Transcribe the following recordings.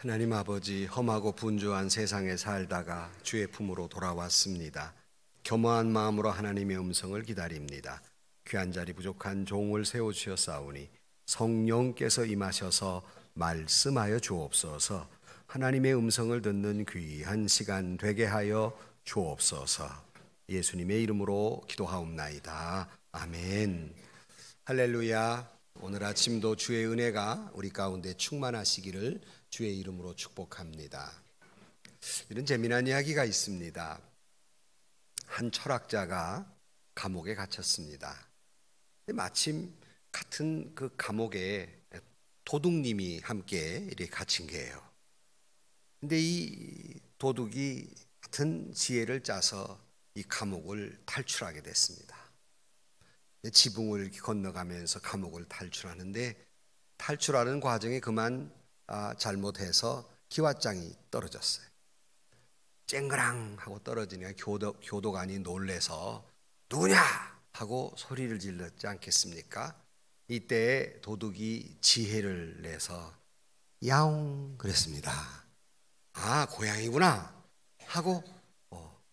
하나님 아버지, 험하고 분주한 세상에 살다가 주의 품으로 돌아왔습니다. 겸허한 마음으로 하나님의 음성을 기다립니다. 귀한 자리 부족한 종을 세워주셨사오니 성령께서 임하셔서 말씀하여 주옵소서. 하나님의 음성을 듣는 귀한 시간 되게 하여 주옵소서. 예수님의 이름으로 기도하옵나이다. 아멘. 할렐루야. 오늘 아침도 주의 은혜가 우리 가운데 충만하시기를 주의 이름으로 축복합니다. 이런 재미난 이야기가 있습니다. 한 철학자가 감옥에 갇혔습니다. 마침 같은 그 감옥에 도둑님이 함께 이렇게 갇힌 거예요. 근데 이 도둑이 같은 지혜를 짜서 이 감옥을 탈출하게 됐습니다. 지붕을 건너가면서 감옥을 탈출하는데 탈출하는 과정에 그만 잘못해서 기왓장이 떨어졌어요. 쨍그랑 하고 떨어지니까 교도관이 놀래서 누구냐 하고 소리를 질렀지 않겠습니까? 이때 도둑이 지혜를 내서 야옹 그랬습니다. 아, 고양이구나 하고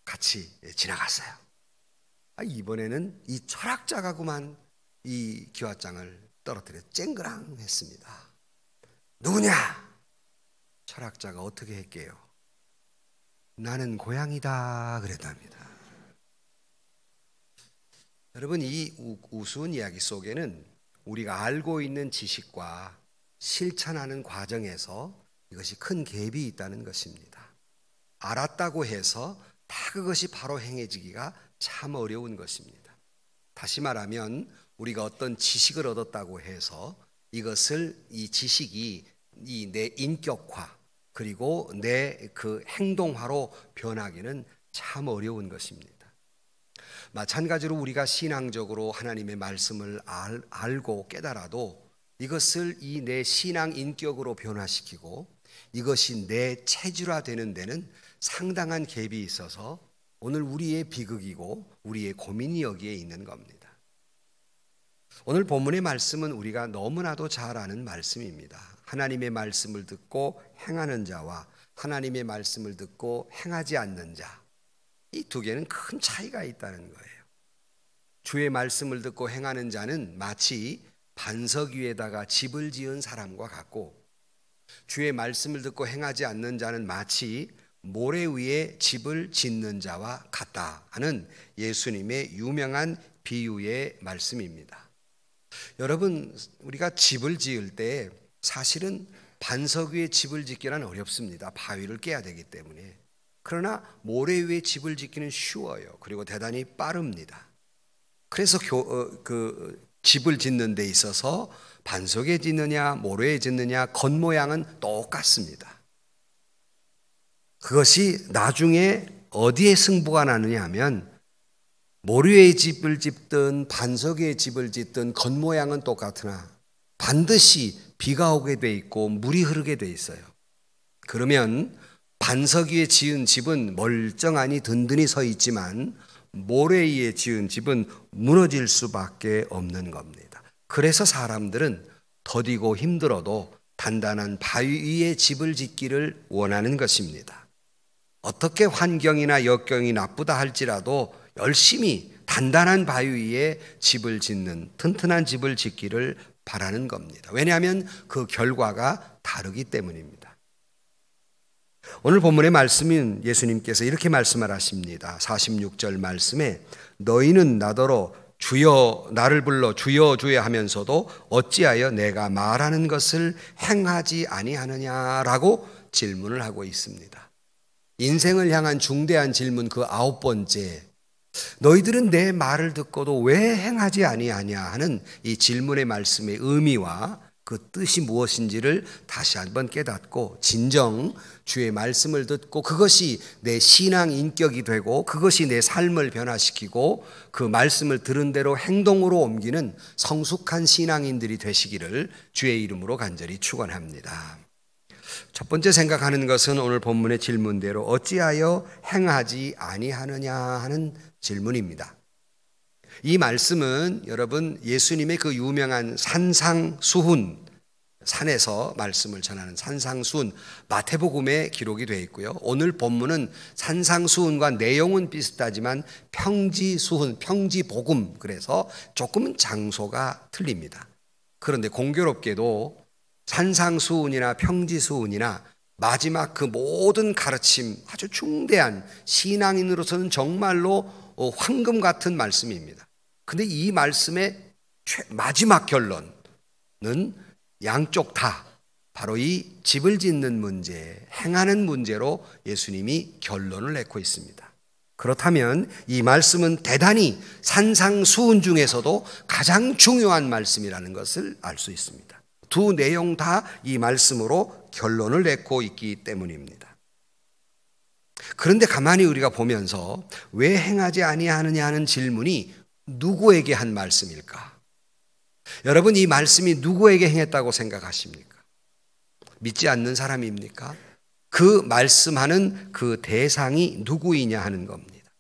같이 지나갔어요. 이번에는 이 철학자가 그만 이 기왓장을 떨어뜨려 쨍그랑 했습니다. 누구냐? 철학자가 어떻게 했게요? 나는 고양이다 그랬답니다. 여러분, 이 우스운 이야기 속에는 우리가 알고 있는 지식과 실천하는 과정에서 이것이 큰 갭이 있다는 것입니다. 알았다고 해서 다 그것이 바로 행해지기가 참 어려운 것입니다. 다시 말하면 우리가 어떤 지식을 얻었다고 해서 이것을 이 지식이 이 내 인격화 그리고 내 그 행동화로 변하기는 참 어려운 것입니다. 마찬가지로 우리가 신앙적으로 하나님의 말씀을 알고 깨달아도 이것을 이 내 신앙 인격으로 변화시키고 이것이 내 체질화되는 데는 상당한 갭이 있어서 오늘 우리의 비극이고 우리의 고민이 여기에 있는 겁니다. 오늘 본문의 말씀은 우리가 너무나도 잘 아는 말씀입니다. 하나님의 말씀을 듣고 행하는 자와 하나님의 말씀을 듣고 행하지 않는 자, 이 두 개는 큰 차이가 있다는 거예요. 주의 말씀을 듣고 행하는 자는 마치 반석 위에다가 집을 지은 사람과 같고 주의 말씀을 듣고 행하지 않는 자는 마치 모래 위에 집을 짓는 자와 같다 하는 예수님의 유명한 비유의 말씀입니다. 여러분, 우리가 집을 지을 때 사실은 반석 위에 집을 짓기는 어렵습니다. 바위를 깨야 되기 때문에. 그러나 모래 위에 집을 짓기는 쉬워요. 그리고 대단히 빠릅니다. 그래서 집을 짓는 데 있어서 반석에 짓느냐 모래에 짓느냐 겉모양은 똑같습니다. 그것이 나중에 어디에 승부가 나느냐 하면 모래에 집을 짓든 반석에 집을 짓든 겉모양은 똑같으나 반드시 비가 오게 돼 있고 물이 흐르게 돼 있어요. 그러면 반석 위에 지은 집은 멀쩡하니 든든히 서 있지만 모래 위에 지은 집은 무너질 수밖에 없는 겁니다. 그래서 사람들은 더디고 힘들어도 단단한 바위 위에 집을 짓기를 원하는 것입니다. 어떻게 환경이나 역경이 나쁘다 할지라도 열심히 단단한 바위 위에 집을 짓는 튼튼한 집을 짓기를 바라는 겁니다. 왜냐하면 그 결과가 다르기 때문입니다. 오늘 본문의 말씀은 예수님께서 이렇게 말씀을 하십니다. 46절 말씀에 너희는 나더러 주여 나를 불러 주여 주여 하면서도 어찌하여 내가 말하는 것을 행하지 아니하느냐라고 질문을 하고 있습니다. 인생을 향한 중대한 질문 그 9번째, 너희들은 내 말을 듣고도 왜 행하지 아니하냐 하는 이 질문의 말씀의 의미와 그 뜻이 무엇인지를 다시 한번 깨닫고 진정 주의 말씀을 듣고 그것이 내 신앙 인격이 되고 그것이 내 삶을 변화시키고 그 말씀을 들은 대로 행동으로 옮기는 성숙한 신앙인들이 되시기를 주의 이름으로 간절히 축원합니다. 첫 번째 생각하는 것은 오늘 본문의 질문대로 어찌하여 행하지 아니하느냐 하는 질문입니다. 이 말씀은 여러분 예수님의 그 유명한 산상수훈, 산에서 말씀을 전하는 산상수훈, 마태복음에 기록이 되어 있고요. 오늘 본문은 산상수훈과 내용은 비슷하지만 평지수훈, 평지복음, 그래서 조금은 장소가 틀립니다. 그런데 공교롭게도 산상수훈이나 평지수훈이나 마지막 그 모든 가르침, 아주 중대한 신앙인으로서는 정말로 황금 같은 말씀입니다. 근데 이 말씀의 마지막 결론은 양쪽 다 바로 이 집을 짓는 문제, 행하는 문제로 예수님이 결론을 내고 있습니다. 그렇다면 이 말씀은 대단히 산상수훈 중에서도 가장 중요한 말씀이라는 것을 알 수 있습니다. 두 내용 다 이 말씀으로 결론을 내고 있기 때문입니다. 그런데 가만히 우리가 보면서 왜 행하지 아니하느냐 하는 질문이 누구에게 한 말씀일까? 여러분, 이 말씀이 누구에게 행했다고 생각하십니까? 믿지 않는 사람입니까? 그 말씀하는 그 대상이 누구이냐 하는 겁니다.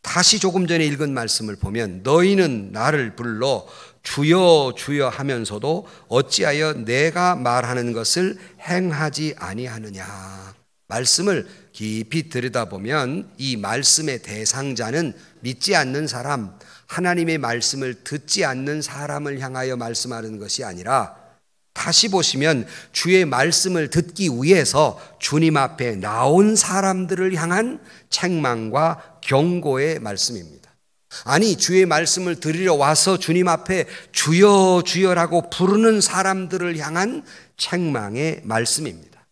다시 조금 전에 읽은 말씀을 보면 너희는 나를 불러 주여 주여 하면서도 어찌하여 내가 말하는 것을 행하지 아니하느냐. 말씀을 깊이 들여다보면 이 말씀의 대상자는 믿지 않는 사람, 하나님의 말씀을 듣지 않는 사람을 향하여 말씀하는 것이 아니라, 다시 보시면 주의 말씀을 듣기 위해서 주님 앞에 나온 사람들을 향한 책망과 경고의 말씀입니다. 아니, 주의 말씀을 들으러 와서 주님 앞에 주여 주여라고 부르는 사람들을 향한 책망의 말씀입니다.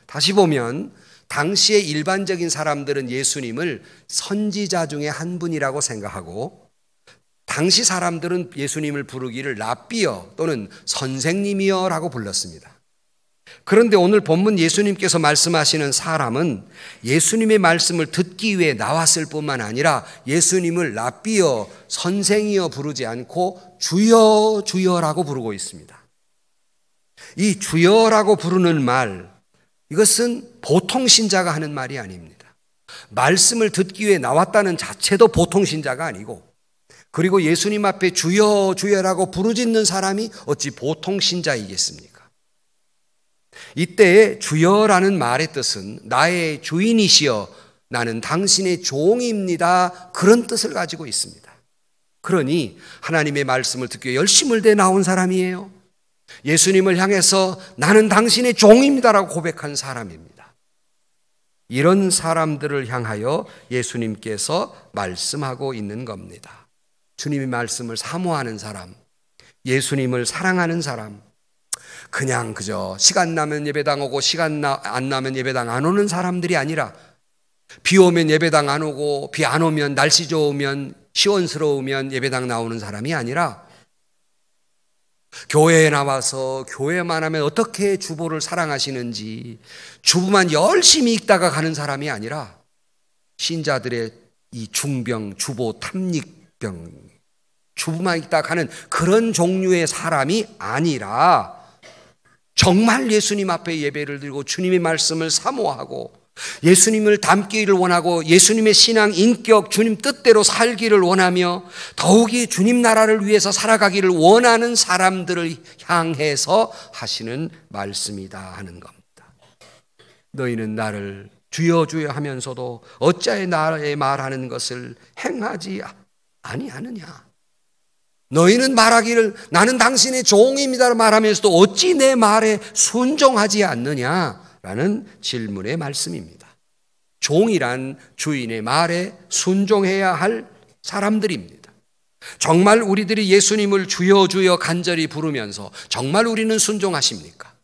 다시 보면 당시의 일반적인 사람들은 예수님을 선지자 중에 한 분이라고 생각하고, 당시 사람들은 예수님을 부르기를 랍비여 또는 선생님이여 라고 불렀습니다. 그런데 오늘 본문 예수님께서 말씀하시는 사람은 예수님의 말씀을 듣기 위해 나왔을 뿐만 아니라 예수님을 랍비여, 선생이여 부르지 않고 주여 주여라고 부르고 있습니다. 이 주여라고 부르는 말, 이것은 보통 신자가 하는 말이 아닙니다. 말씀을 듣기 위해 나왔다는 자체도 보통 신자가 아니고, 그리고 예수님 앞에 주여 주여라고 부르짖는 사람이 어찌 보통 신자이겠습니까? 이때의 주여라는 말의 뜻은 나의 주인이시여, 나는 당신의 종입니다, 그런 뜻을 가지고 있습니다. 그러니 하나님의 말씀을 듣기 위해 열심을 내 나온 사람이에요. 예수님을 향해서 나는 당신의 종입니다라고 고백한 사람입니다. 이런 사람들을 향하여 예수님께서 말씀하고 있는 겁니다. 주님의 말씀을 사모하는 사람, 예수님을 사랑하는 사람, 그냥 그저 시간 나면 예배당 오고 시간 안 나면 예배당 안 오는 사람들이 아니라, 비 오면 예배당 안 오고 비 안 오면 날씨 좋으면 시원스러우면 예배당 나오는 사람이 아니라, 교회에 나와서 교회만 하면 어떻게 주보를 사랑하시는지 주보만 열심히 읽다가 가는 사람이 아니라, 신자들의 이 중병, 주보 탐닉병, 주보만 읽다 가는 그런 종류의 사람이 아니라 정말 예수님 앞에 예배를 드리고 주님의 말씀을 사모하고 예수님을 닮기를 원하고 예수님의 신앙 인격, 주님 뜻대로 살기를 원하며 더욱이 주님 나라를 위해서 살아가기를 원하는 사람들을 향해서 하시는 말씀이다 하는 겁니다. 너희는 나를 주여 주여 하면서도 어찌하여 나의 말하는 것을 행하지 아니하느냐. 너희는 말하기를 나는 당신의 종입니다 말하면서도 어찌 내 말에 순종하지 않느냐라는 질문의 말씀입니다. 종이란 주인의 말에 순종해야 할 사람들입니다. 정말 우리들이 예수님을 주여 주여 간절히 부르면서 정말 우리는 순종하십니까?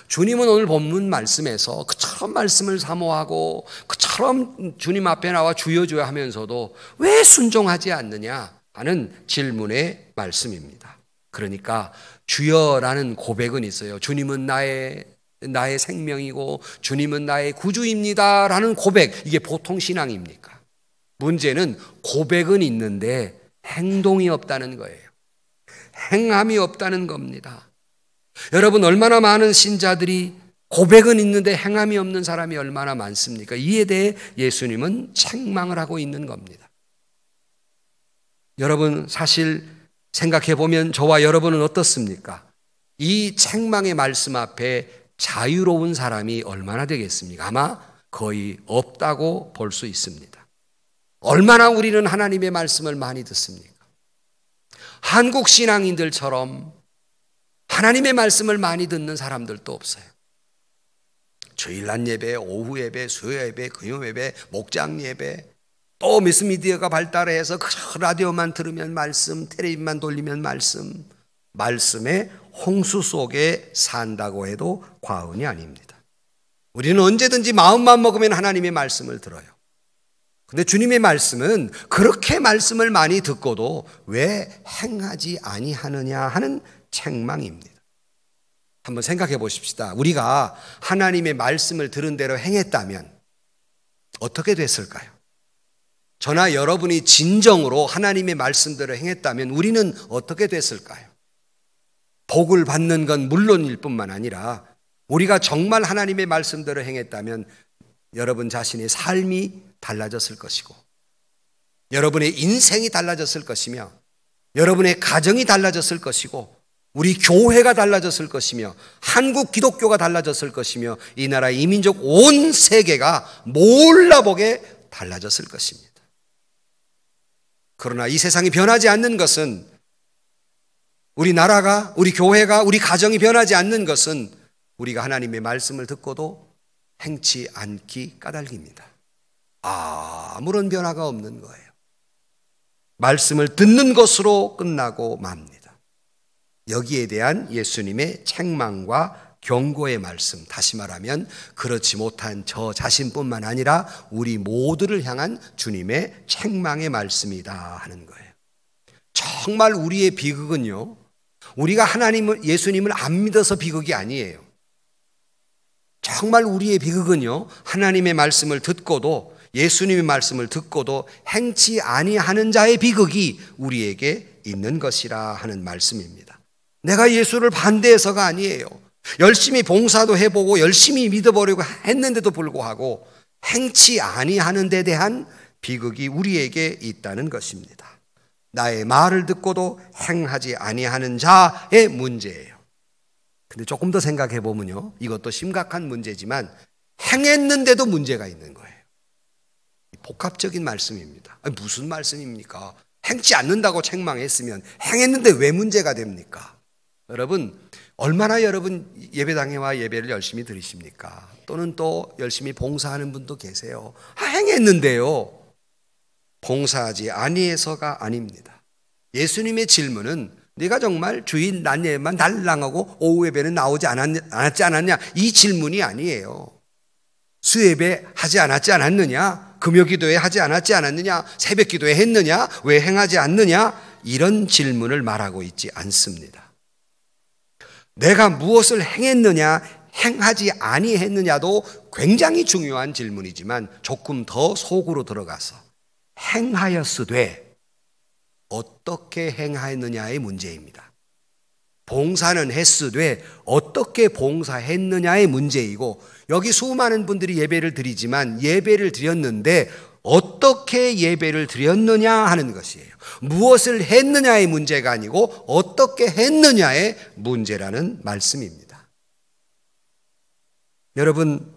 주님은 오늘 본문 말씀에서 그처럼 말씀을 사모하고 그처럼 주님 앞에 나와 주여 주여 하면서도 왜 순종하지 않느냐 하는 질문의 말씀입니다. 그러니까 주여라는 고백은 있어요. 주님은 나의 생명이고 주님은 나의 구주입니다 라는 고백, 이게 보통 신앙입니까? 문제는 고백은 있는데 행동이 없다는 거예요. 행함이 없다는 겁니다. 여러분, 얼마나 많은 신자들이 고백은 있는데 행함이 없는 사람이 얼마나 많습니까? 이에 대해 예수님은 책망을 하고 있는 겁니다. 여러분, 사실 생각해 보면 저와 여러분은 어떻습니까? 이 책망의 말씀 앞에 자유로운 사람이 얼마나 되겠습니까? 아마 거의 없다고 볼 수 있습니다. 얼마나 우리는 하나님의 말씀을 많이 듣습니까? 한국 신앙인들처럼 하나님의 말씀을 많이 듣는 사람들도 없어요. 주일날 예배, 오후 예배, 수요 예배, 금요 예배, 목장 예배, 또 미스미디어가 발달해서 라디오만 들으면 말씀, 텔레비만 돌리면 말씀, 말씀의 홍수 속에 산다고 해도 과언이 아닙니다. 우리는 언제든지 마음만 먹으면 하나님의 말씀을 들어요. 근데 주님의 말씀은 그렇게 말씀을 많이 듣고도 왜 행하지 아니하느냐 하는 책망입니다. 한번 생각해 보십시다. 우리가 하나님의 말씀을 들은 대로 행했다면 어떻게 됐을까요? 저나 여러분이 진정으로 하나님의 말씀대로 행했다면 우리는 어떻게 됐을까요? 복을 받는 건 물론일 뿐만 아니라 우리가 정말 하나님의 말씀대로 행했다면 여러분 자신의 삶이 달라졌을 것이고 여러분의 인생이 달라졌을 것이며 여러분의 가정이 달라졌을 것이고 우리 교회가 달라졌을 것이며 한국 기독교가 달라졌을 것이며 이 나라 이민족 온 세계가 몰라보게 달라졌을 것입니다. 그러나 이 세상이 변하지 않는 것은 우리 나라가, 우리 교회가, 우리 가정이 변하지 않는 것은 우리가 하나님의 말씀을 듣고도 행치 않기 까닭입니다. 아무런 변화가 없는 거예요. 말씀을 듣는 것으로 끝나고 맙니다. 여기에 대한 예수님의 책망과 경고의 말씀, 다시 말하면 그렇지 못한 저 자신뿐만 아니라 우리 모두를 향한 주님의 책망의 말씀이다 하는 거예요. 정말 우리의 비극은요, 우리가 예수님을 안 믿어서 비극이 아니에요. 정말 우리의 비극은요, 하나님의 말씀을 듣고도 예수님의 말씀을 듣고도 행치 아니하는 자의 비극이 우리에게 있는 것이라 하는 말씀입니다. 내가 예수를 반대해서가 아니에요. 열심히 봉사도 해보고 열심히 믿어보려고 했는데도 불구하고 행치 아니하는 데 대한 비극이 우리에게 있다는 것입니다. 나의 말을 듣고도 행하지 아니하는 자의 문제예요. 근데 조금 더 생각해 보면요, 이것도 심각한 문제지만 행했는데도 문제가 있는 거예요. 복합적인 말씀입니다. 무슨 말씀입니까? 행치 않는다고 책망했으면 행했는데 왜 문제가 됩니까? 여러분, 얼마나 여러분 예배당에 와 예배를 열심히 드리십니까? 또는 또 열심히 봉사하는 분도 계세요. 행했는데요, 봉사하지 아니해서가 아닙니다. 예수님의 질문은 네가 정말 주일 낮 예배만 달랑하고 오후 예배는 나오지 않았지 않았냐, 이 질문이 아니에요. 수예배 하지 않았지 않았느냐, 금요기도회 하지 않았지 않았느냐, 새벽기도회 했느냐, 왜 행하지 않느냐, 이런 질문을 말하고 있지 않습니다. 내가 무엇을 행했느냐, 행하지 아니했느냐도 굉장히 중요한 질문이지만 조금 더 속으로 들어가서 행하였으되 어떻게 행하였느냐의 문제입니다. 봉사는 했으되 어떻게 봉사했느냐의 문제이고, 여기 수많은 분들이 예배를 드리지만 예배를 드렸는데 어떻게 예배를 드렸느냐 하는 것이에요. 무엇을 했느냐의 문제가 아니고 어떻게 했느냐의 문제라는 말씀입니다. 여러분,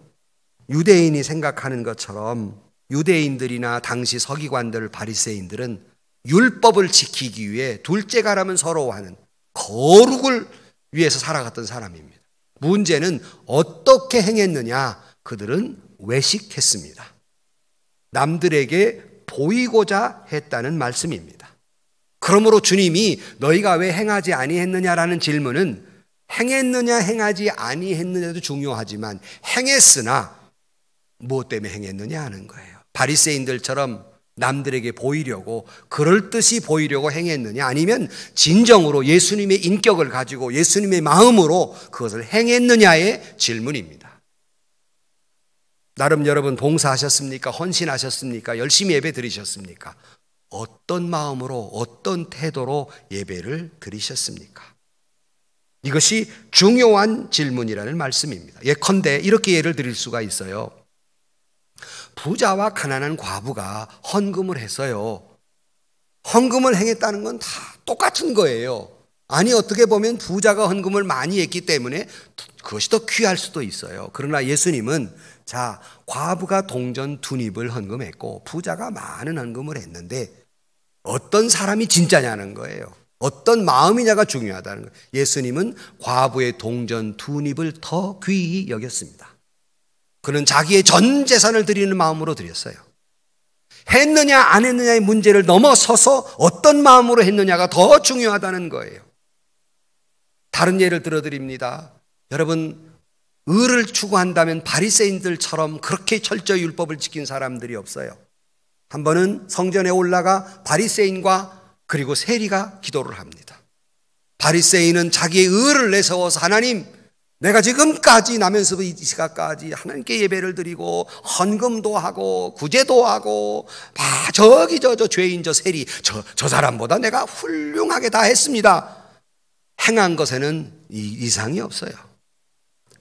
유대인이 생각하는 것처럼 유대인들이나 당시 서기관들, 바리새인들은 율법을 지키기 위해 둘째가라면 서러워하는 거룩을 위해서 살아갔던 사람입니다. 문제는 어떻게 행했느냐, 그들은 외식했습니다. 남들에게 보이고자 했다는 말씀입니다. 그러므로 주님이 너희가 왜 행하지 아니했느냐라는 질문은 행했느냐 행하지 아니했느냐도 중요하지만 행했으나 무엇 때문에 행했느냐 하는 거예요. 바리새인들처럼 남들에게 보이려고, 그럴듯이 보이려고 행했느냐, 아니면 진정으로 예수님의 인격을 가지고 예수님의 마음으로 그것을 행했느냐의 질문입니다. 나름 여러분 봉사하셨습니까? 헌신하셨습니까? 열심히 예배 드리셨습니까? 어떤 마음으로, 어떤 태도로 예배를 드리셨습니까? 이것이 중요한 질문이라는 말씀입니다. 예컨대 이렇게 예를 드릴 수가 있어요. 부자와 가난한 과부가 헌금을 했어요. 헌금을 행했다는 건 다 똑같은 거예요. 아니 어떻게 보면 부자가 헌금을 많이 했기 때문에 그것이 더 귀할 수도 있어요. 그러나 예수님은 자, 과부가 동전 2닙을 헌금했고 부자가 많은 헌금을 했는데 어떤 사람이 진짜냐는 거예요. 어떤 마음이냐가 중요하다는 거예요. 예수님은 과부의 동전 2닙을 더 귀히 여겼습니다. 그는 자기의 전 재산을 드리는 마음으로 드렸어요. 했느냐 안 했느냐의 문제를 넘어서서 어떤 마음으로 했느냐가 더 중요하다는 거예요. 다른 예를 들어드립니다. 여러분, 의를 추구한다면 바리새인들처럼 그렇게 철저히 율법을 지킨 사람들이 없어요. 한 번은 성전에 올라가 바리새인과 그리고 세리가 기도를 합니다. 바리새인은 자기의 의를 내세워서 하나님, 내가 지금까지 나면서 이 시간까지 하나님께 예배를 드리고 헌금도 하고 구제도 하고 저기 저 죄인 저 세리 저 사람보다 내가 훌륭하게 다 했습니다. 행한 것에는 이상이 없어요.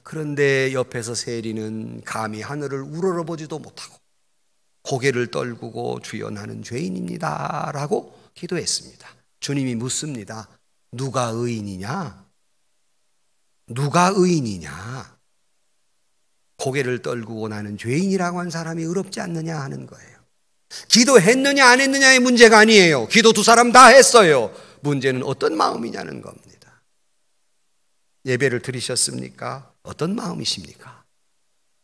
그런데 옆에서 세리는 감히 하늘을 우러러보지도 못하고 고개를 떨구고 주여 나는 죄인입니다 라고 기도했습니다. 주님이 묻습니다. 누가 의인이냐? 누가 의인이냐? 고개를 떨구고 나는 죄인이라고 한 사람이 의롭지 않느냐 하는 거예요. 기도했느냐 안 했느냐의 문제가 아니에요. 기도 2사람 다 했어요. 문제는 어떤 마음이냐는 겁니다. 예배를 드리셨습니까? 어떤 마음이십니까?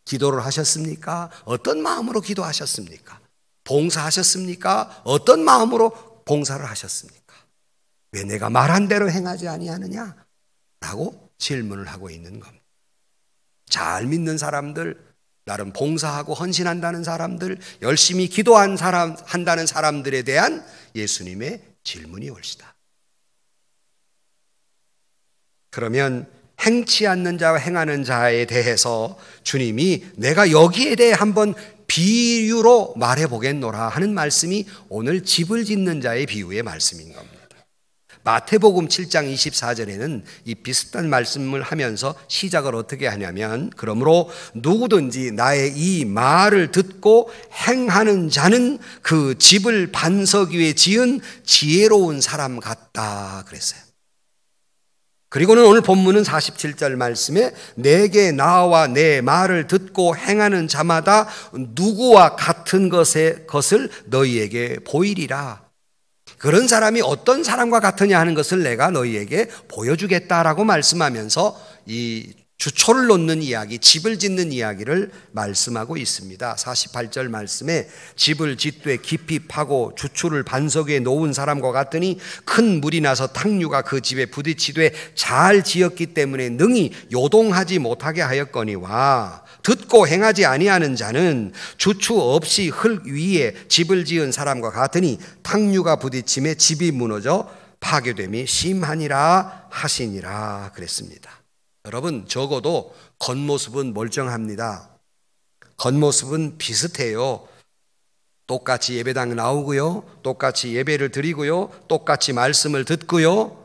기도를 하셨습니까? 어떤 마음으로 기도하셨습니까? 봉사하셨습니까? 어떤 마음으로 봉사를 하셨습니까? 왜 내가 말한 대로 행하지 아니하느냐? 라고 질문을 하고 있는 겁니다. 잘 믿는 사람들, 나름 봉사하고 헌신한다는 사람들, 열심히 한다는 사람들에 대한 예수님의 질문이 올시다. 그러면 행치 않는 자와 행하는 자에 대해서 주님이 내가 여기에 대해 한번 비유로 말해보겠노라 하는 말씀이 오늘 집을 짓는 자의 비유의 말씀인 겁니다. 마태복음 7장 24절에는 이 비슷한 말씀을 하면서 시작을 어떻게 하냐면, 그러므로 누구든지 나의 이 말을 듣고 행하는 자는 그 집을 반석 위에 지은 지혜로운 사람 같다 그랬어요. 그리고는 오늘 본문은 47절 말씀에 내게 나와 내 말을 듣고 행하는 자마다 누구와 같은 것을 너희에게 보이리라. 그런 사람이 어떤 사람과 같으냐 하는 것을 내가 너희에게 보여주겠다라고 말씀하면서 이 주초를 놓는 이야기, 집을 짓는 이야기를 말씀하고 있습니다. 48절 말씀에 집을 짓되 깊이 파고 주초를 반석 위에 놓은 사람과 같으니 큰 물이 나서 탕류가 그 집에 부딪히되 잘 지었기 때문에 능히 요동하지 못하게 하였거니와, 듣고 행하지 아니하는 자는 주초 없이 흙 위에 집을 지은 사람과 같으니 탕류가 부딪힘에 집이 무너져 파괴됨이 심하니라 하시니라 그랬습니다. 여러분, 적어도 겉모습은 멀쩡합니다. 겉모습은 비슷해요. 똑같이 예배당 나오고요, 똑같이 예배를 드리고요, 똑같이 말씀을 듣고요.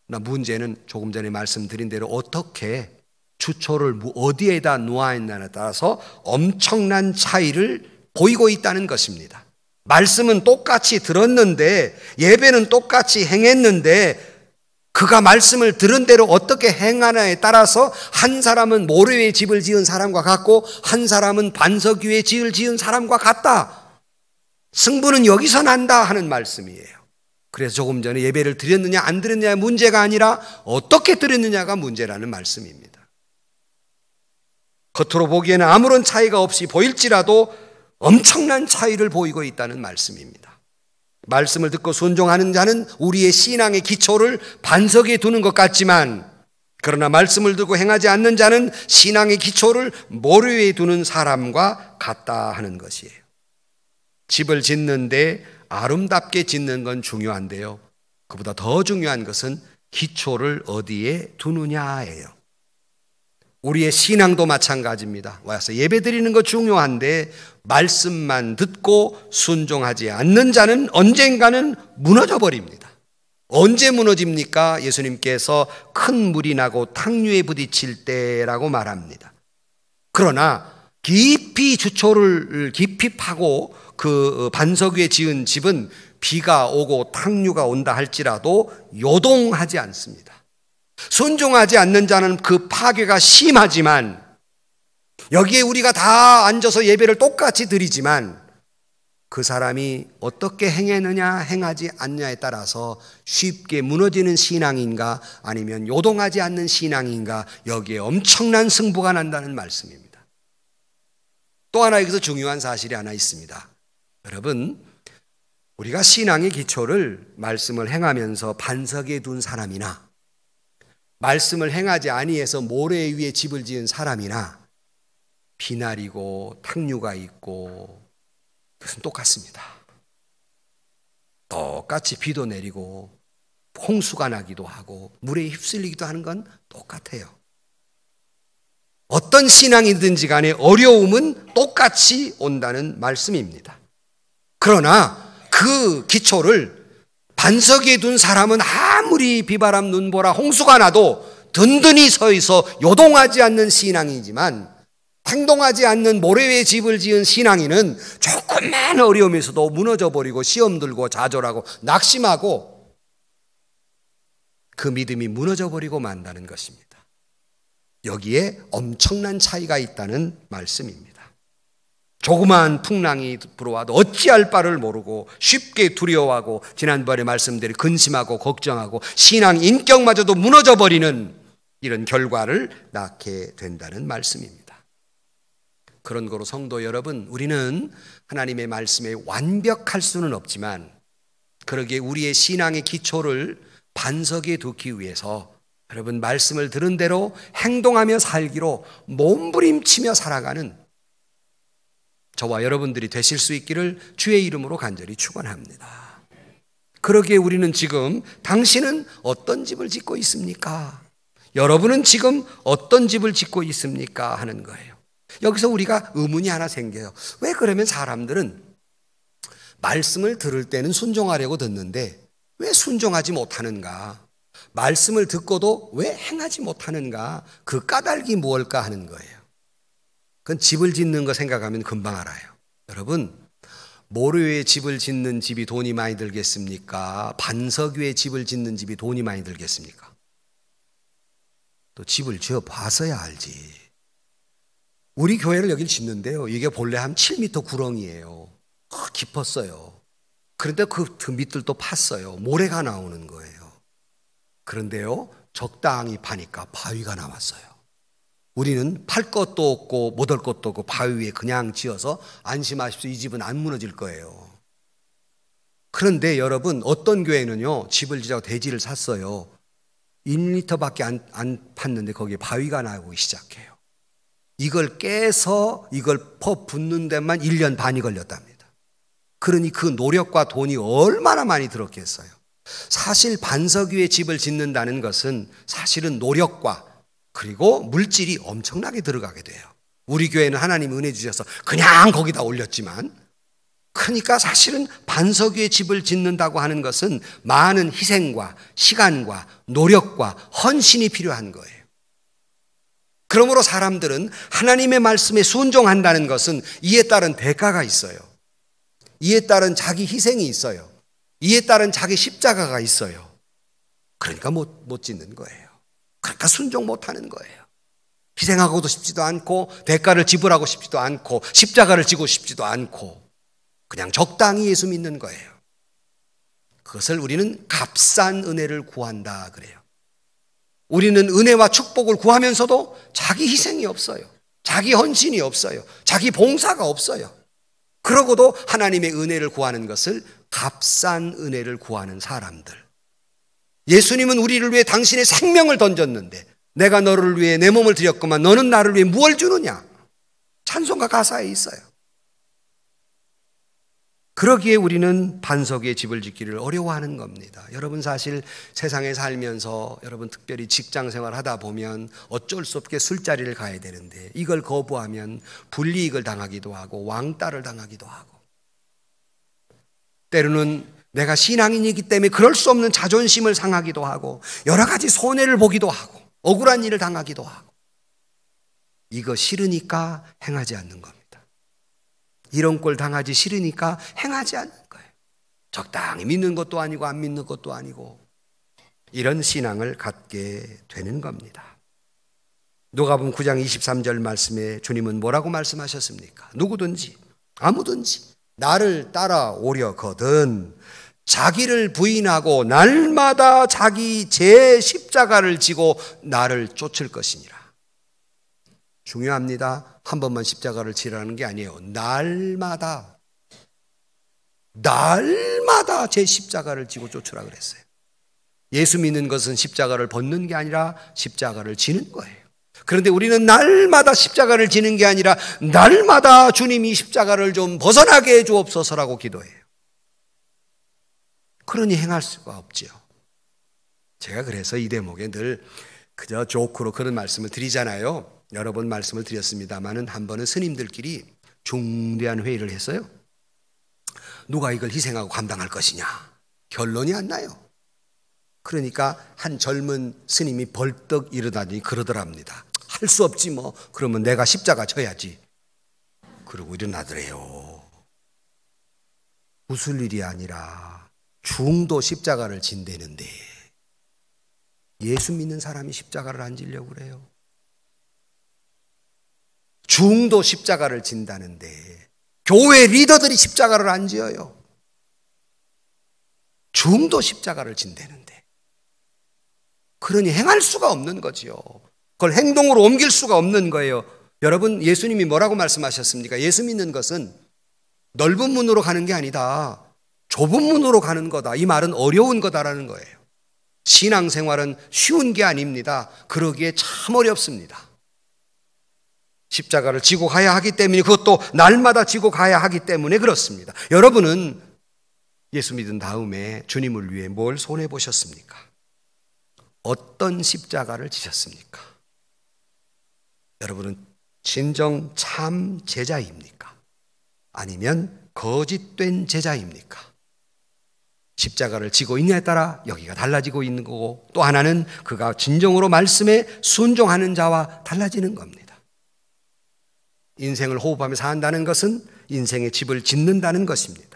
문제는 조금 전에 말씀드린 대로 어떻게 주초를 어디에다 놓아있냐에 따라서 엄청난 차이를 보이고 있다는 것입니다. 말씀은 똑같이 들었는데, 예배는 똑같이 행했는데, 그가 말씀을 들은 대로 어떻게 행하냐에 따라서 한 사람은 모래 위에 집을 지은 사람과 같고 한 사람은 반석 위에 집을 지은 사람과 같다. 승부는 여기서 난다 하는 말씀이에요. 그래서 조금 전에 예배를 드렸느냐 안 드렸느냐의 문제가 아니라 어떻게 드렸느냐가 문제라는 말씀입니다. 겉으로 보기에는 아무런 차이가 없이 보일지라도 엄청난 차이를 보이고 있다는 말씀입니다. 말씀을 듣고 순종하는 자는 우리의 신앙의 기초를 반석에 두는 것 같지만, 그러나 말씀을 듣고 행하지 않는 자는 신앙의 기초를 모래 위에 두는 사람과 같다 하는 것이에요. 집을 짓는데 아름답게 짓는 건 중요한데요, 그보다 더 중요한 것은 기초를 어디에 두느냐예요. 우리의 신앙도 마찬가지입니다. 와서 예배드리는 거 중요한데 말씀만 듣고 순종하지 않는 자는 언젠가는 무너져 버립니다. 언제 무너집니까? 예수님께서 큰 물이 나고 탕류에 부딪힐 때라고 말합니다. 그러나 깊이 주초를 깊이 파고 그 반석 위에 지은 집은 비가 오고 탕류가 온다 할지라도 요동하지 않습니다. 순종하지 않는 자는 그 파괴가 심하지만, 여기에 우리가 다 앉아서 예배를 똑같이 드리지만 그 사람이 어떻게 행했느냐 행하지 않느냐에 따라서 쉽게 무너지는 신앙인가 아니면 요동하지 않는 신앙인가, 여기에 엄청난 승부가 난다는 말씀입니다. 또 하나 여기서 중요한 사실이 하나 있습니다. 여러분, 우리가 신앙의 기초를 말씀을 행하면서 반석에 둔 사람이나 말씀을 행하지 아니해서 모래 위에 집을 지은 사람이나 비날이고 탕류가 있고 그것은 똑같습니다. 똑같이 비도 내리고 홍수가 나기도 하고 물에 휩쓸리기도 하는 건 똑같아요. 어떤 신앙이든지 간에 어려움은 똑같이 온다는 말씀입니다. 그러나 그 기초를 반석 위에 둔 사람은 아무리 비바람 눈보라 홍수가 나도 든든히 서 있어 요동하지 않는 신앙이지만, 행동하지 않는 모래 위에 집을 지은 신앙인은 조금만 어려움에서도 무너져 버리고 시험 들고 좌절하고 낙심하고 그 믿음이 무너져 버리고 만다는 것입니다. 여기에 엄청난 차이가 있다는 말씀입니다. 조그마한 풍랑이 불어와도 어찌할 바를 모르고 쉽게 두려워하고 지난번에 말씀드린 근심하고 걱정하고 신앙 인격마저도 무너져 버리는 이런 결과를 낳게 된다는 말씀입니다. 그런 거로 성도 여러분, 우리는 하나님의 말씀에 완벽할 수는 없지만 그러기에 우리의 신앙의 기초를 반석에 두기 위해서 여러분 말씀을 들은 대로 행동하며 살기로 몸부림치며 살아가는 저와 여러분들이 되실 수 있기를 주의 이름으로 간절히 축원합니다. 그러기에 우리는 지금 당신은 어떤 집을 짓고 있습니까? 여러분은 지금 어떤 집을 짓고 있습니까? 하는 거예요. 여기서 우리가 의문이 하나 생겨요. 왜 그러면 사람들은 말씀을 들을 때는 순종하려고 듣는데 왜 순종하지 못하는가? 말씀을 듣고도 왜 행하지 못하는가? 그 까닭이 무엇일까 하는 거예요. 그건 집을 짓는 거 생각하면 금방 알아요. 여러분, 모래 위에 집을 짓는 집이 돈이 많이 들겠습니까? 반석 위에 집을 짓는 집이 돈이 많이 들겠습니까? 또 집을 지어 봐서야 알지. 우리 교회를 여길 짓는데요, 이게 본래 한 7m 구렁이에요. 깊었어요. 그런데 그 밑들도 팠어요. 모래가 나오는 거예요. 그런데요, 적당히 파니까 바위가 나왔어요. 우리는 팔 것도 없고 못할 것도 없고 바위 위에 그냥 지어서 안심하십시오, 이 집은 안 무너질 거예요. 그런데 여러분, 어떤 교회는요 집을 지자고 대지를 샀어요. 1m밖에 안 팠는데 거기에 바위가 나오기 시작해요. 이걸 깨서 이걸 퍼붓는 데만 1년 반이 걸렸답니다. 그러니 그 노력과 돈이 얼마나 많이 들었겠어요. 사실 반석 위에 집을 짓는다는 것은 사실은 노력과 그리고 물질이 엄청나게 들어가게 돼요. 우리 교회는 하나님 은혜 주셔서 그냥 거기다 올렸지만, 그러니까 사실은 반석 위에 집을 짓는다고 하는 것은 많은 희생과 시간과 노력과 헌신이 필요한 거예요. 그러므로 사람들은 하나님의 말씀에 순종한다는 것은 이에 따른 대가가 있어요. 이에 따른 자기 희생이 있어요. 이에 따른 자기 십자가가 있어요. 그러니까 못 짓는 거예요. 그러니까 순종 못하는 거예요. 희생하고도 싶지도 않고 대가를 지불하고 싶지도 않고 십자가를 지고 싶지도 않고 그냥 적당히 예수 믿는 거예요. 그것을 우리는 값싼 은혜를 구한다 그래요. 우리는 은혜와 축복을 구하면서도 자기 희생이 없어요. 자기 헌신이 없어요. 자기 봉사가 없어요. 그러고도 하나님의 은혜를 구하는 것을 값싼 은혜를 구하는 사람들. 예수님은 우리를 위해 당신의 생명을 던졌는데 내가 너를 위해 내 몸을 드렸구만 너는 나를 위해 무엇을 주느냐? 찬송가 가사에 있어요. 그러기에 우리는 반석에 집을 짓기를 어려워하는 겁니다. 여러분, 사실 세상에 살면서 여러분 특별히 직장 생활 하다 보면 어쩔 수 없게 술자리를 가야 되는데 이걸 거부하면 불이익을 당하기도 하고 왕따를 당하기도 하고, 때로는 내가 신앙인이기 때문에 그럴 수 없는 자존심을 상하기도 하고 여러 가지 손해를 보기도 하고 억울한 일을 당하기도 하고, 이거 싫으니까 행하지 않는 겁니다. 이런 꼴 당하지 싫으니까 행하지 않는 거예요. 적당히 믿는 것도 아니고 안 믿는 것도 아니고 이런 신앙을 갖게 되는 겁니다. 누가복음 9장 23절 말씀에 주님은 뭐라고 말씀하셨습니까? 누구든지 아무든지 나를 따라오려거든 자기를 부인하고 날마다 자기 제 십자가를 지고 나를 쫓을 것이니라. 중요합니다. 한 번만 십자가를 지라는 게 아니에요. 날마다 제 십자가를 지고 쫓으라 그랬어요. 예수 믿는 것은 십자가를 벗는 게 아니라 십자가를 지는 거예요. 그런데 우리는 날마다 십자가를 지는 게 아니라 날마다 주님이 십자가를 좀 벗어나게 해 주옵소서라고 기도해요. 그러니 행할 수가 없지요. 제가 그래서 이 대목에 늘 그저 조크로 그런 말씀을 드리잖아요. 여러 번 말씀을 드렸습니다마는 한 번은 스님들끼리 중대한 회의를 했어요. 누가 이걸 희생하고 감당할 것이냐. 결론이 안 나요. 그러니까 한 젊은 스님이 벌떡 일어나더니 그러더랍니다. 할 수 없지 뭐. 그러면 내가 십자가 져야지. 그러고 일어나더래요. 웃을 일이 아니라 중도 십자가를 진대는데 예수 믿는 사람이 십자가를 안 지려고 그래요. 중도 십자가를 진다는데 교회 리더들이 십자가를 안 지어요. 중도 십자가를 진대는데 그러니 행할 수가 없는 거지요. 그걸 행동으로 옮길 수가 없는 거예요. 여러분, 예수님이 뭐라고 말씀하셨습니까? 예수 믿는 것은 넓은 문으로 가는 게 아니다. 좁은 문으로 가는 거다. 이 말은 어려운 거다라는 거예요. 신앙생활은 쉬운 게 아닙니다. 그러기에 참 어렵습니다. 십자가를 지고 가야 하기 때문에, 그것도 날마다 지고 가야 하기 때문에 그렇습니다. 여러분은 예수 믿은 다음에 주님을 위해 뭘 손해 보셨습니까? 어떤 십자가를 지셨습니까? 여러분은 진정 참 제자입니까? 아니면 거짓된 제자입니까? 십자가를 지고 있냐에 따라 여기가 달라지고 있는 거고, 또 하나는 그가 진정으로 말씀에 순종하는 자와 달라지는 겁니다. 인생을 호흡하며 산다는 것은 인생의 집을 짓는다는 것입니다.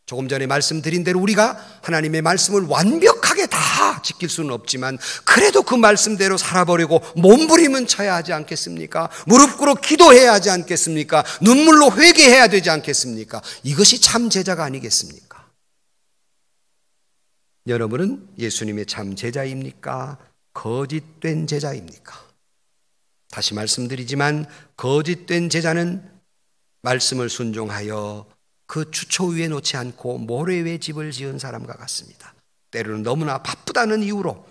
조금 전에 말씀드린 대로 우리가 하나님의 말씀을 완벽하게 다 지킬 수는 없지만 그래도 그 말씀대로 살아보려고 몸부림은 쳐야 하지 않겠습니까? 무릎 꿇어 기도해야 하지 않겠습니까? 눈물로 회개해야 되지 않겠습니까? 이것이 참 제자가 아니겠습니까? 여러분은 예수님의 참 제자입니까? 거짓된 제자입니까? 다시 말씀드리지만 거짓된 제자는 말씀을 순종하여 그 추초 위에 놓지 않고 모래 위에 집을 지은 사람과 같습니다. 때로는 너무나 바쁘다는 이유로,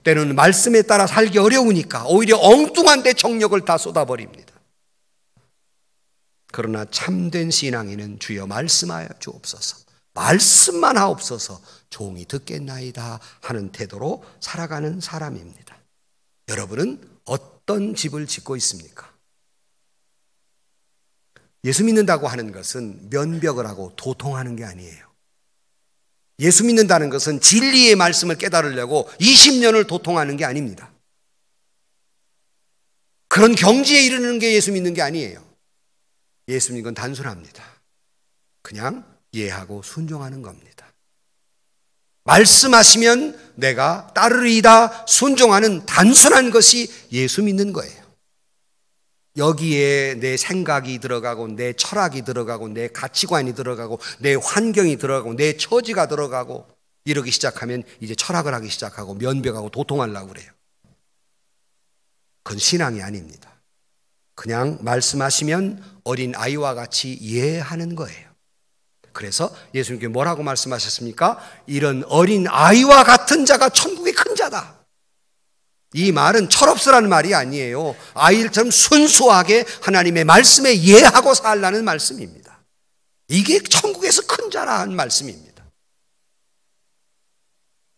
때로는 말씀에 따라 살기 어려우니까 오히려 엉뚱한 데 정력을 다 쏟아버립니다. 그러나 참된 신앙에는 주여 말씀하여 주옵소서, 말씀만 하옵소서, 종이 듣겠나이다 하는 태도로 살아가는 사람입니다. 여러분은 어떤 집을 짓고 있습니까? 예수 믿는다고 하는 것은 면벽을 하고 도통하는 게 아니에요. 예수 믿는다는 것은 진리의 말씀을 깨달으려고 20년을 도통하는 게 아닙니다. 그런 경지에 이르는 게 예수 믿는 게 아니에요. 예수 믿는 건 단순합니다. 그냥 이해하고 순종하는 겁니다. 말씀하시면 내가 따르리이다 순종하는 단순한 것이 예수 믿는 거예요. 여기에 내 생각이 들어가고 내 철학이 들어가고 내 가치관이 들어가고 내 환경이 들어가고 내 처지가 들어가고 이러기 시작하면 이제 철학을 하기 시작하고 면벽하고 도통하려고 그래요. 그건 신앙이 아닙니다. 그냥 말씀하시면 어린 아이와 같이 이해하는 거예요. 그래서 예수님께 뭐라고 말씀하셨습니까? 이런 어린 아이와 같은 자가 천국의 큰 자다. 이 말은 철없으라는 말이 아니에요. 아이들처럼 순수하게 하나님의 말씀에 이해하고 살라는 말씀입니다. 이게 천국에서 큰 자라는 말씀입니다.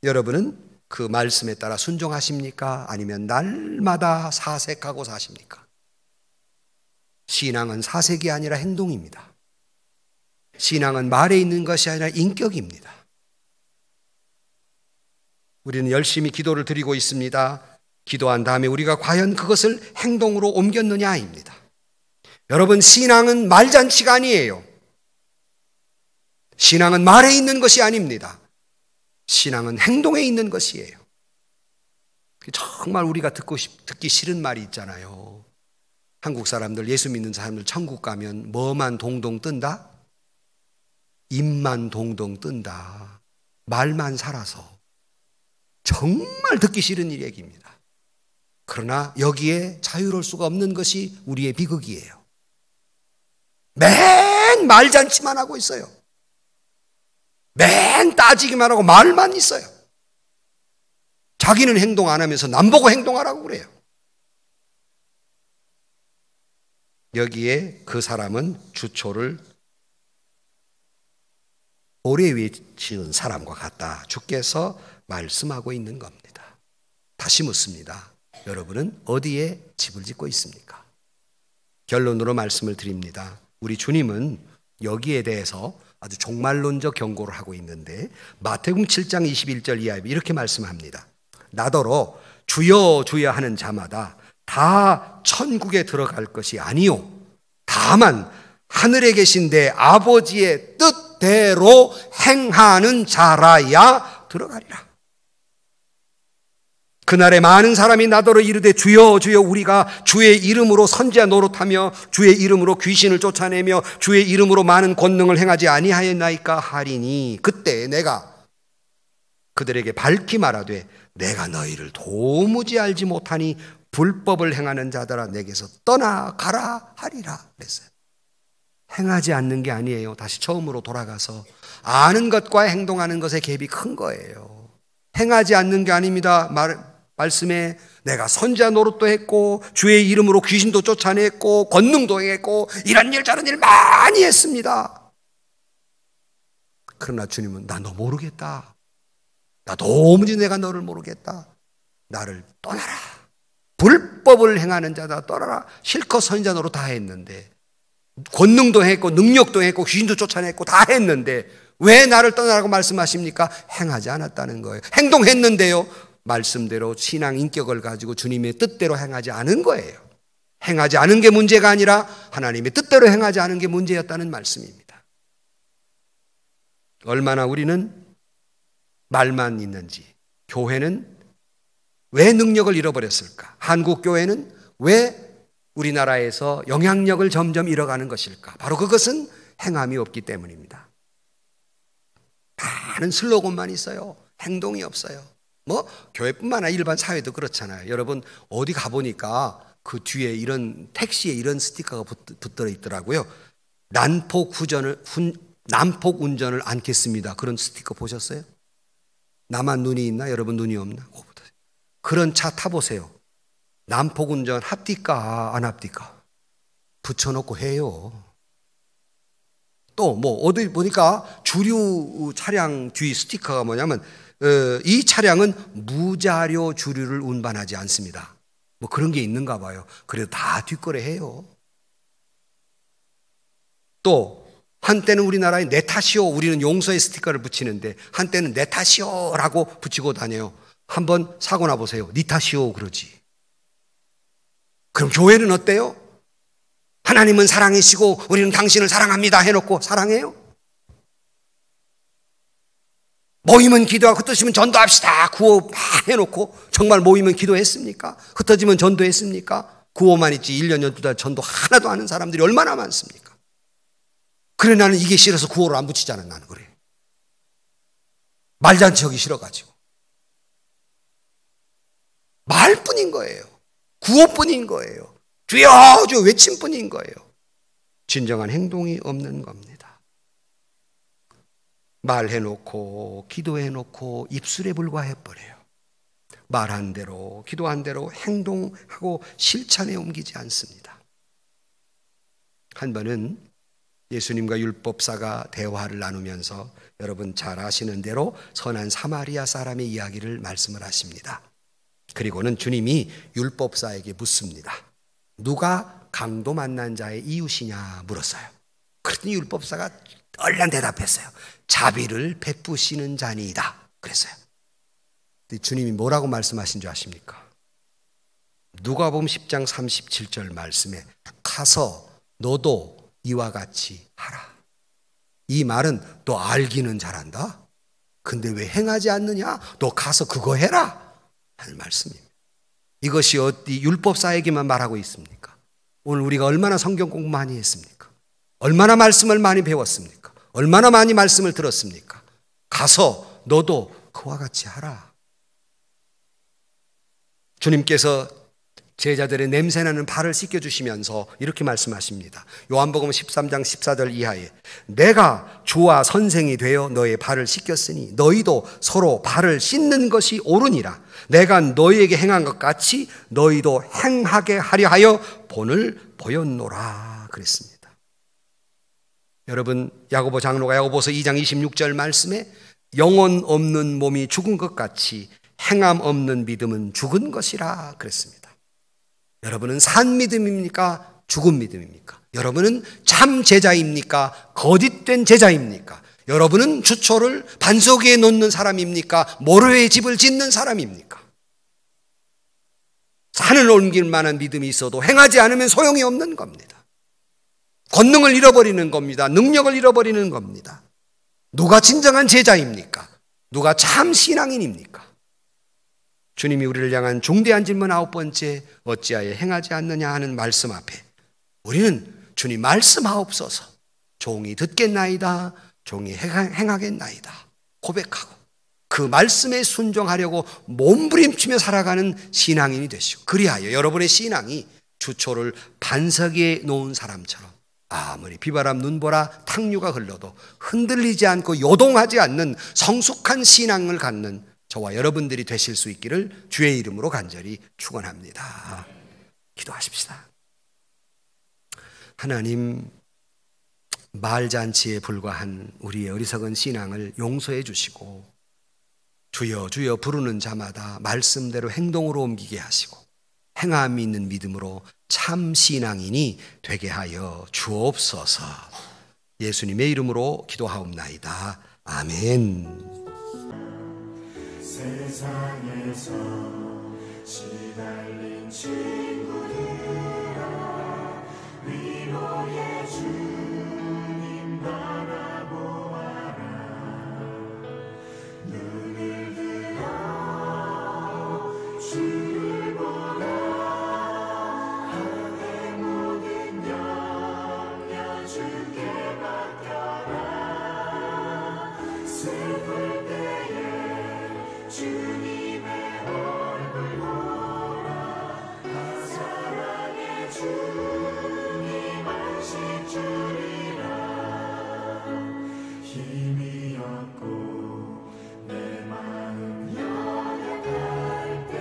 여러분은 그 말씀에 따라 순종하십니까? 아니면 날마다 사색하고 사십니까? 신앙은 사색이 아니라 행동입니다. 신앙은 말에 있는 것이 아니라 인격입니다. 우리는 열심히 기도를 드리고 있습니다. 기도한 다음에 우리가 과연 그것을 행동으로 옮겼느냐입니다. 여러분, 신앙은 말잔치가 아니에요. 신앙은 말에 있는 것이 아닙니다. 신앙은 행동에 있는 것이에요. 정말 우리가 듣기 싫은 말이 있잖아요. 한국 사람들, 예수 믿는 사람들 천국 가면 뭐만 동동 뜬다? 입만 동동 뜬다. 말만 살아서. 정말 듣기 싫은 얘기입니다. 그러나 여기에 자유로울 수가 없는 것이 우리의 비극이에요. 맨 말잔치만 하고 있어요. 맨 따지기만 하고 말만 있어요. 자기는 행동 안 하면서 남 보고 행동하라고 그래요. 여기에 그 사람은 주초를 오래 위에 지은 사람과 같다. 주께서 말씀하고 있는 겁니다. 다시 묻습니다. 여러분은 어디에 집을 짓고 있습니까? 결론으로 말씀을 드립니다. 우리 주님은 여기에 대해서 아주 종말론적 경고를 하고 있는데 마태복음 7장 21절 이하에 이렇게 말씀합니다. 나더러 주여 주여 하는 자마다 다 천국에 들어갈 것이 아니요 다만 하늘에 계신 내 아버지의 뜻대로 행하는 자라야 들어가리라. 그날에 많은 사람이 나더러 이르되 주여 주여 우리가 주의 이름으로 선지자 노릇하며 주의 이름으로 귀신을 쫓아내며 주의 이름으로 많은 권능을 행하지 아니하였나이까 하리니 그때 내가 그들에게 밝히 말하되 내가 너희를 도무지 알지 못하니 불법을 행하는 자들아 내게서 떠나가라 하리라 그랬어요. 행하지 않는 게 아니에요. 다시 처음으로 돌아가서 아는 것과 행동하는 것의 갭이 큰 거예요. 행하지 않는 게 아닙니다. 말씀에 내가 선지자 노릇도 했고 주의 이름으로 귀신도 쫓아냈고 권능도 행했고 이런 일 저런 일 많이 했습니다. 그러나 주님은 나 너 모르겠다. 나 도무지 내가 너를 모르겠다. 나를 떠나라. 불법을 행하는 자다 떠나라. 실컷 선지자 노릇 다 했는데 권능도 했고 능력도 했고 귀신도 쫓아냈고 다 했는데 왜 나를 떠나라고 말씀하십니까? 행하지 않았다는 거예요. 행동했는데요 말씀대로 신앙 인격을 가지고 주님의 뜻대로 행하지 않은 거예요. 행하지 않은 게 문제가 아니라 하나님의 뜻대로 행하지 않은 게 문제였다는 말씀입니다. 얼마나 우리는 말만 있는지, 교회는 왜 능력을 잃어버렸을까? 한국 교회는 왜 우리나라에서 영향력을 점점 잃어가는 것일까? 바로 그것은 행함이 없기 때문입니다. 많은 슬로건만 있어요. 행동이 없어요. 뭐 교회뿐만 아니라 일반 사회도 그렇잖아요. 여러분 어디 가보니까 그 뒤에 이런 택시에 이런 스티커가 붙들어 있더라고요. 난폭 운전을 않겠습니다. 그런 스티커 보셨어요? 나만 눈이 있나? 여러분 눈이 없나? 그런 차 타보세요. 난폭 운전 합디까 안 합디까? 붙여놓고 해요. 또 뭐 어디 보니까 주류 차량 뒤 스티커가 뭐냐면 이 차량은 무자료 주류를 운반하지 않습니다. 뭐 그런 게 있는가 봐요. 그래도 다 뒷거래 해요. 또 한때는 우리나라에 내 탓이요. 우리는 용서의 스티커를 붙이는데 한때는 내 탓이요라고 붙이고 다녀요. 한번 사고 나보세요. 네 탓이요 그러지. 그럼 교회는 어때요? 하나님은 사랑이시고 우리는 당신을 사랑합니다 해놓고 사랑해요? 모이면 기도하고 흩어지면 전도합시다 구호 막 해놓고 정말 모이면 기도했습니까? 흩어지면 전도했습니까? 구호만 있지 1년 12달 전도 하나도 아는 사람들이 얼마나 많습니까? 그래 나는 이게 싫어서 구호를 안 붙이잖아. 나는 그래. 말잔치 하기 싫어가지고 말뿐인 거예요. 구호뿐인 거예요. 주여 주여 외침뿐인 거예요. 진정한 행동이 없는 겁니다. 말해놓고 기도해놓고 입술에 불과해버려요. 말한 대로 기도한 대로 행동하고 실천에 옮기지 않습니다. 한 번은 예수님과 율법사가 대화를 나누면서 여러분 잘 아시는 대로 선한 사마리아 사람의 이야기를 말씀을 하십니다. 그리고는 주님이 율법사에게 묻습니다. 누가 강도 만난 자의 이웃이냐 물었어요. 그랬더니 율법사가 얼른 대답했어요. 자비를 베푸시는 자니이다 그랬어요. 근데 주님이 뭐라고 말씀하신 줄 아십니까? 누가복음 10장 37절 말씀에 가서 너도 이와 같이 하라. 이 말은 너 알기는 잘한다. 근데 왜 행하지 않느냐? 너 가서 그거 해라 하는 말씀입니다. 이것이 어디 율법사에게만 말하고 있습니까? 오늘 우리가 얼마나 성경 공부 많이 했습니까? 얼마나 말씀을 많이 배웠습니까? 얼마나 많이 말씀을 들었습니까? 가서 너도 그와 같이 하라. 주님께서 제자들의 냄새나는 발을 씻겨주시면서 이렇게 말씀하십니다. 요한복음 13장 14절 이하에 내가 주와 선생이 되어 너의 발을 씻겼으니 너희도 서로 발을 씻는 것이 옳으니라. 내가 너희에게 행한 것 같이 너희도 행하게 하려 하여 본을 보였노라 그랬습니다. 여러분, 야고보 장로가 야고보서 2장 26절 말씀에 영혼 없는 몸이 죽은 것 같이 행함 없는 믿음은 죽은 것이라 그랬습니다. 여러분은 산 믿음입니까? 죽은 믿음입니까? 여러분은 참 제자입니까? 거짓된 제자입니까? 여러분은 주초를 반석 위에 놓는 사람입니까? 모래의 집을 짓는 사람입니까? 산을 옮길 만한 믿음이 있어도 행하지 않으면 소용이 없는 겁니다. 권능을 잃어버리는 겁니다. 능력을 잃어버리는 겁니다. 누가 진정한 제자입니까? 누가 참 신앙인입니까? 주님이 우리를 향한 중대한 질문 9번째, 어찌하여 행하지 않느냐 하는 말씀 앞에 우리는 주님 말씀하옵소서, 종이 듣겠나이다, 종이 행하겠나이다 고백하고 그 말씀에 순종하려고 몸부림치며 살아가는 신앙인이 되시고, 그리하여 여러분의 신앙이 주초를 반석 위에 놓은 사람처럼 아무리 비바람 눈보라 탕류가 흘러도 흔들리지 않고 요동하지 않는 성숙한 신앙을 갖는 저와 여러분들이 되실 수 있기를 주의 이름으로 간절히 축원합니다. 기도하십시다. 하나님, 말잔치에 불과한 우리의 어리석은 신앙을 용서해 주시고 주여 주여 부르는 자마다 말씀대로 행동으로 옮기게 하시고 행함이 있는 믿음으로 참 신앙인이 되게 하여 주옵소서. 예수님의 이름으로 기도하옵나이다. 아멘. 세상에서 시달린 친구들아, 위로의 주님 바라보아라. 눈을 들어 주를 보라. 하늘의 모든 염려 주께 맡겨라. 슬플 때에 주님의 얼굴 보라. 사랑의 주님 안식 주리라. 힘이 없고 내 마음 연약할 때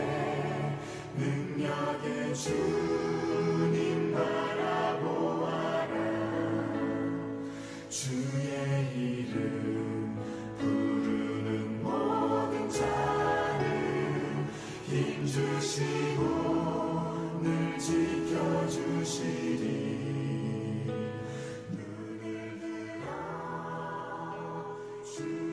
능력의 주님 바라보아라. 주의 이름 부르는 모든 자는 힘주시고 늘 지켜주시리. 눈을 들어 주